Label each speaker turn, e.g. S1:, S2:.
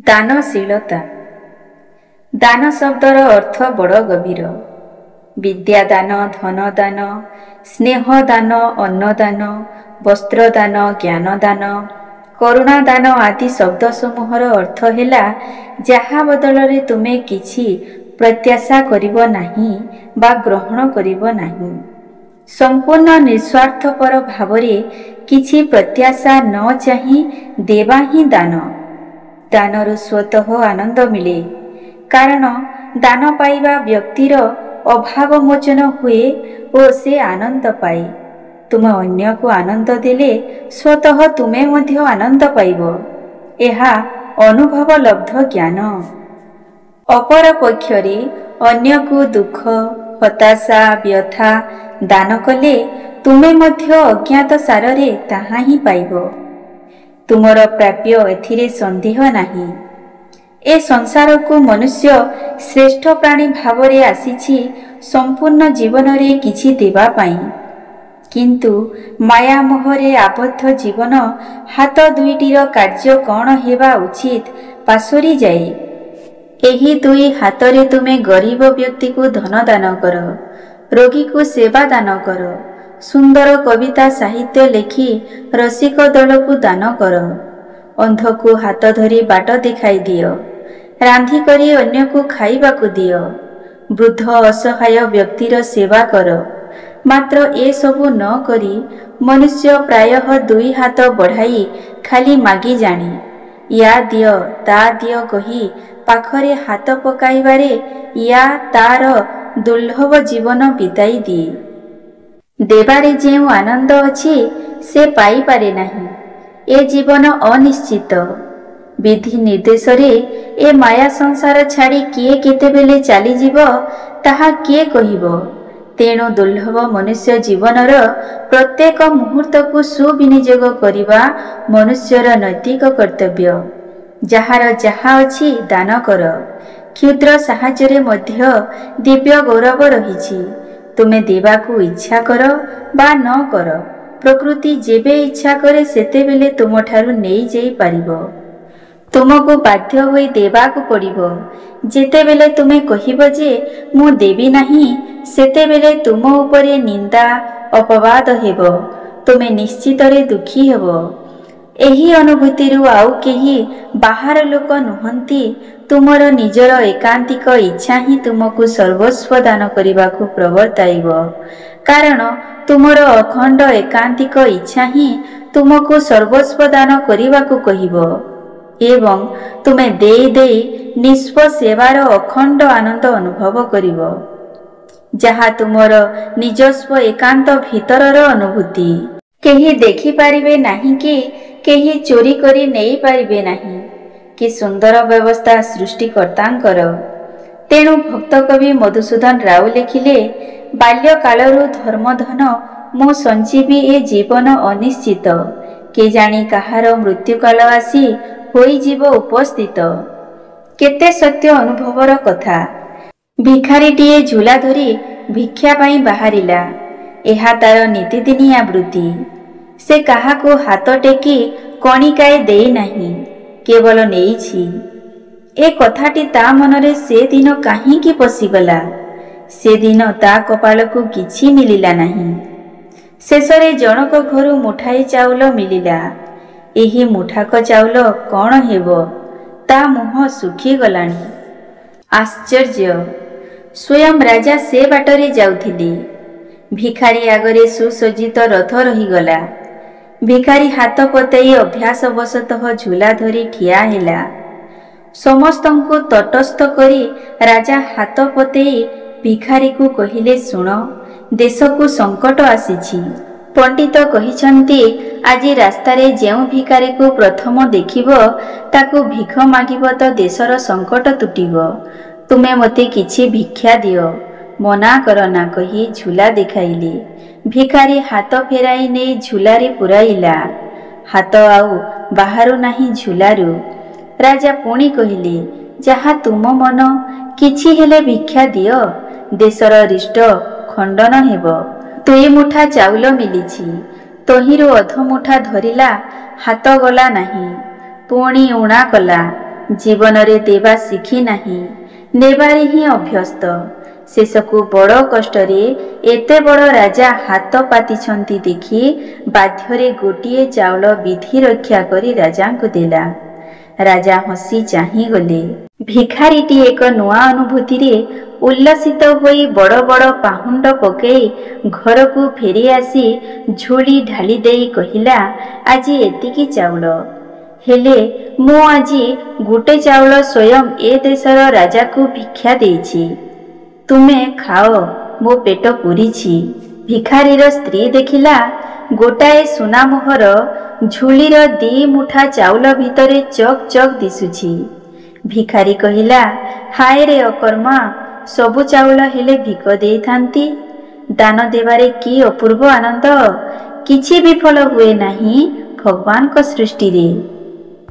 S1: ଦାନଶୀଳତା। ଦାନ ଶବ୍ଦର ଅର୍ଥ ବଡ଼ ଗଭୀର। ବିଦ୍ୟାଦାନ, ଧନଦାନ, ସ୍ନେହଦାନ, ଅନ୍ନଦାନ, ବସ୍ତ୍ରଦାନ, ଜ୍ଞାନଦାନ, କରୁଣାଦାନ ଆଦି ଶବ୍ଦସମୂହର ଅର୍ଥ ହେଲା ଯାହା ବଦଳରେ ତୁମେ କିଛି ପ୍ରତ୍ୟାଶା କରିବ ନାହିଁ ବା ଗ୍ରହଣ କରିବ ନାହିଁ। ସମ୍ପୂର୍ଣ୍ଣ ନିଃସ୍ୱାର୍ଥପର ଭାବରେ କିଛି ପ୍ରତ୍ୟାଶା ନ ଚାହିଁ ଦେବା ହିଁ ଦାନ। ଦାନରୁ ସ୍ୱତଃ ଆନନ୍ଦ ମିଳେ, କାରଣ ଦାନ ପାଇବା ବ୍ୟକ୍ତିର ଅଭାବ ମୋଚନ ହୁଏ ଓ ସେ ଆନନ୍ଦ ପାଏ। ତୁମେ ଅନ୍ୟକୁ ଆନନ୍ଦ ଦେଲେ ସ୍ୱତଃ ତୁମେ ମଧ୍ୟ ଆନନ୍ଦ ପାଇବ। ଏହା ଅନୁଭବଲବ୍ଧ ଜ୍ଞାନ। ଅପରପକ୍ଷରେ ଅନ୍ୟକୁ ଦୁଃଖ, ହତାଶା, ବ୍ୟଥା ଦାନ କଲେ ତୁମେ ମଧ୍ୟ ଅଜ୍ଞାତ ସାରରେ ତାହା ହିଁ ପାଇବ। ତୁମର ପ୍ରାପ୍ୟ ଏଥିରେ ସନ୍ଦେହ ନାହିଁ। ଏ ସଂସାରକୁ ମନୁଷ୍ୟ ଶ୍ରେଷ୍ଠ ପ୍ରାଣୀ ଭାବରେ ଆସିଛି ସମ୍ପୂର୍ଣ୍ଣ ଜୀବନରେ କିଛି ଦେବା ପାଇଁ। କିନ୍ତୁ ମାୟାମୋହରେ ଆବଦ୍ଧ ଜୀବନ ହାତ ଦୁଇଟିର କାର୍ଯ୍ୟ କ'ଣ ହେବା ଉଚିତ ପାସୋରି ଯାଏ। ଏହି ଦୁଇ ହାତରେ ତୁମେ ଗରିବ ବ୍ୟକ୍ତିକୁ ଧନ ଦାନ କର, ରୋଗୀକୁ ସେବା ଦାନ କର, ସୁନ୍ଦର କବିତା ସାହିତ୍ୟ ଲେଖି ରସିକ ଦଳକୁ ଦାନ କର, ଅନ୍ଧକୁ ହାତ ଧରି ବାଟ ଦେଖାଇ ଦିଅ, ରାନ୍ଧି କରି ଅନ୍ୟକୁ ଖାଇବାକୁ ଦିଅ, ବୃଦ୍ଧ ଅସହାୟ ବ୍ୟକ୍ତିର ସେବା କର। ମାତ୍ର ଏସବୁ ନ କରି ମନୁଷ୍ୟ ପ୍ରାୟଃ ଦୁଇ ହାତ ବଢ଼ାଇ ଖାଲି ମାଗି ଜାଣେ। ୟା ଦିଅ ତା ଦିଅ କହି ପାଖରେ ହାତ ପକାଇବାରେ ୟା ତାର ଦୁର୍ଲଭ ଜୀବନ ବିତାଇ ଦିଏ। ଦେବାରେ ଯେଉଁ ଆନନ୍ଦ ଅଛି ସେ ପାଇପାରେ ନାହିଁ। ଏ ଜୀବନ ଅନିଶ୍ଚିତ। ବିଧି ନିର୍ଦ୍ଦେଶରେ ଏ ମାୟା ସଂସାର ଛାଡ଼ି କିଏ କେତେବେଳେ ଚାଲିଯିବ ତାହା କିଏ କହିବ? ତେଣୁ ଦୁର୍ଲଭ ମନୁଷ୍ୟ ଜୀବନର ପ୍ରତ୍ୟେକ ମୁହୂର୍ତ୍ତକୁ ସୁବିନିଯୋଗ କରିବା ମନୁଷ୍ୟର ନୈତିକ କର୍ତ୍ତବ୍ୟ। ଯାହାର ଯାହା ଅଛି ଦାନ କର। କ୍ଷୁଦ୍ର ସାହାଯ୍ୟରେ ମଧ୍ୟ ଦିବ୍ୟ ଗୌରବ ରହିଛି। ତୁମେ ଦେବାକୁ ଇଚ୍ଛା କର ବା ନ କର, ପ୍ରକୃତି ଯେବେ ଇଚ୍ଛା କରେ ସେତେବେଳେ ତୁମଠାରୁ ନେଇଯାଇ ପାରିବ। ତୁମକୁ ବାଧ୍ୟ ହୋଇ ଦେବାକୁ ପଡ଼ିବ। ଯେତେବେଳେ ତୁମେ କହିବ ଯେ ମୁଁ ଦେବି ନାହିଁ, ସେତେବେଳେ ତୁମ ଉପରେ ନିନ୍ଦା ଅପବାଦ ହେବ। ତୁମେ ନିଶ୍ଚିତରେ ଦୁଃଖୀ ହେବ। ଏହି ଅନୁଭୂତିରୁ ଆଉ କେହି ବାହାର ଲୋକ ନୁହନ୍ତି, ତୁମର ନିଜର ଏକାନ୍ତିକ ଇଚ୍ଛା ହିଁ ତୁମକୁ ସର୍ବସ୍ୱ ଦାନ କରିବାକୁ ପ୍ରବର୍ତ୍ତାଇବ। କାରଣ ତୁମର ଅଖଣ୍ଡ ଏକାନ୍ତିକ ଇଚ୍ଛା ହିଁ ତୁମକୁ ସର୍ବସ୍ୱ ଦାନ କରିବାକୁ କହିବ ଏବଂ ତୁମେ ଦେଇ ଦେଇ ନିଷ୍ପ ସେବାର ଅଖଣ୍ଡ ଆନନ୍ଦ ଅନୁଭବ କରିବ, ଯାହା ତୁମର ନିଜସ୍ୱ ଏକାନ୍ତ ଭିତରର ଅନୁଭୂତି। କେହି ଦେଖିପାରିବେ ନାହିଁ କି କେହି ଚୋରି କରି ନେଇପାରିବେ ନାହିଁ। କି ସୁନ୍ଦର ବ୍ୟବସ୍ଥା ସୃଷ୍ଟିକର୍ତ୍ତାଙ୍କର। ତେଣୁ ଭକ୍ତକବି ମଧୁସୂଦନ ରାଉ ଲେଖିଲେ, ବାଲ୍ୟକାଳରୁ ଧର୍ମଧନ ମୁଁ ସଞ୍ଚିବି ଏ ଜୀବନ ଅନିଶ୍ଚିତ। କେଜାଣି କାହାର ମୃତ୍ୟୁକାଳ ଆସି ହୋଇଯିବ ଉପସ୍ଥିତ। କେତେ ସତ୍ୟ ଅନୁଭବର କଥା। ଭିଖାରୀଟିଏ ଝୁଲା ଧରି ଭିକ୍ଷା ପାଇଁ ବାହାରିଲା। ଏହା ତାର ନିତିଦିନିଆ ବୃତ୍ତି। ସେ କାହାକୁ ହାତ ଟେକି କଣିକାଏ ଦେଇନାହିଁ, କେବଳ ନେଇଛି। ଏ କଥାଟି ତା ମନରେ ସେଦିନ କାହିଁକି ପଶିଗଲା? ସେଦିନ ତା କପାଳକୁ କିଛି ମିଳିଲା ନାହିଁ। ଶେଷରେ ଜଣକ ଘରୁ ମୁଠାଏ ଚାଉଳ ମିଳିଲା। ଏହି ମୁଠାକ ଚାଉଳ କ'ଣ ହେବ? ତା ମୁହଁ ଶୁଖିଗଲାଣି। ଆଶ୍ଚର୍ଯ୍ୟ! ସ୍ୱୟଂ ରାଜା ସେ ବାଟରେ ଯାଉଥିଲେ। ଭିଖାରୀ ଆଗରେ ସୁସଜ୍ଜିତ ରଥ ରହିଗଲା। ଭିଖାରୀ ହାତ ପତେଇ ଅଭ୍ୟାସବଶତଃ ଝୁଲା ଧରି ଠିଆ ହେଲା। ସମସ୍ତଙ୍କୁ ତଟସ୍ଥ କରି ରାଜା ହାତ ପତେଇ ଭିଖାରୀକୁ କହିଲେ, ଶୁଣ, ଦେଶକୁ ସଙ୍କଟ ଆସିଛି। ପଣ୍ଡିତ କହିଛନ୍ତି, ଆଜି ରାସ୍ତାରେ ଯେଉଁ ଭିଖାରୀକୁ ପ୍ରଥମ ଦେଖିବ ତାକୁ ଭିକ ମାଗିବ ତ ଦେଶର ସଙ୍କଟ ତୁଟିବ। ତୁମେ ମୋତେ କିଛି ଭିକ୍ଷା ଦିଅ, ମନା କର ନା କହି ଝୁଲା ଦେଖାଇଲେ। ଭିଖାରୀ ହାତ ଫେରାଇ ନେଇ ଝୁଲାରେ ପୁରାଇଲା। ହାତ ଆଉ ବାହାରୁ ନାହିଁ ଝୁଲାରୁ। ରାଜା ପୁଣି କହିଲେ, ଯାହା ତୁମ ମନ, କିଛି ହେଲେ ଭିକ୍ଷା ଦିଅ, ଦେଶର ରିଷ୍ଟ ଖଣ୍ଡନ ହେବ। 2 ମୁଠା ଚାଉଳ ମିଳିଛି। ତହିଁରୁ ଅଧମୁଠା ଧରିଲା, ହାତ ଗଲା ନାହିଁ। ପୁଣି ଊଣା କଲା। ଜୀବନରେ ଦେବା ଶିଖି ନାହିଁ, ନେବାରେ ହିଁ ଅଭ୍ୟସ୍ତ। ଶେଷକୁ ବଡ଼ କଷ୍ଟରେ ଏତେ ବଡ଼ ରାଜା ହାତ ପାତିଛନ୍ତି ଦେଖି ବାଧ୍ୟରେ ଗୋଟିଏ ଚାଉଳ ବିଧି ରକ୍ଷା କରି ରାଜାଙ୍କୁ ଦେଲା। ରାଜା ହସି ଚାହିଁଗଲେ। ଭିଖାରୀଟି ଏକ ନୂଆ ଅନୁଭୂତିରେ ଉଲ୍ଲସିତ ହୋଇ ବଡ଼ ବଡ଼ ପାହୁଣ୍ଡ ପକାଇ ଘରକୁ ଫେରି ଆସି ଝୁଳି ଢାଳି ଦେଇ କହିଲା, ଆଜି ଏତିକି ଚାଉଳ, ହେଲେ ମୁଁ ଆଜି ଗୋଟେ ଚାଉଳ ସ୍ୱୟଂ ଏ ଦେଶର ରାଜାକୁ ଭିକ୍ଷା ଦେଇଛି। ତୁମେ ଖାଅ, ମୋ ପେଟ ପୂରିଛି। ଭିଖାରୀର ସ୍ତ୍ରୀ ଦେଖିଲା ଗୋଟାଏ ସୁନାମୋହର ଝୁଳିର 2 ମୁଠା ଚାଉଳ ଭିତରେ ଚକ୍ ଚକ୍ ଦିଶୁଛି। ଭିଖାରୀ କହିଲା, ହାୟରେ ଅକର୍ମା, ସବୁ ଚାଉଳ ହେଲେ ଭିକ ଦେଇଥାନ୍ତି। ଦାନ ଦେବାରେ କି ଅପୂର୍ବ ଆନନ୍ଦ! କିଛି ବିଫଳ ହୁଏ ନାହିଁ ଭଗବାନଙ୍କ ସୃଷ୍ଟିରେ।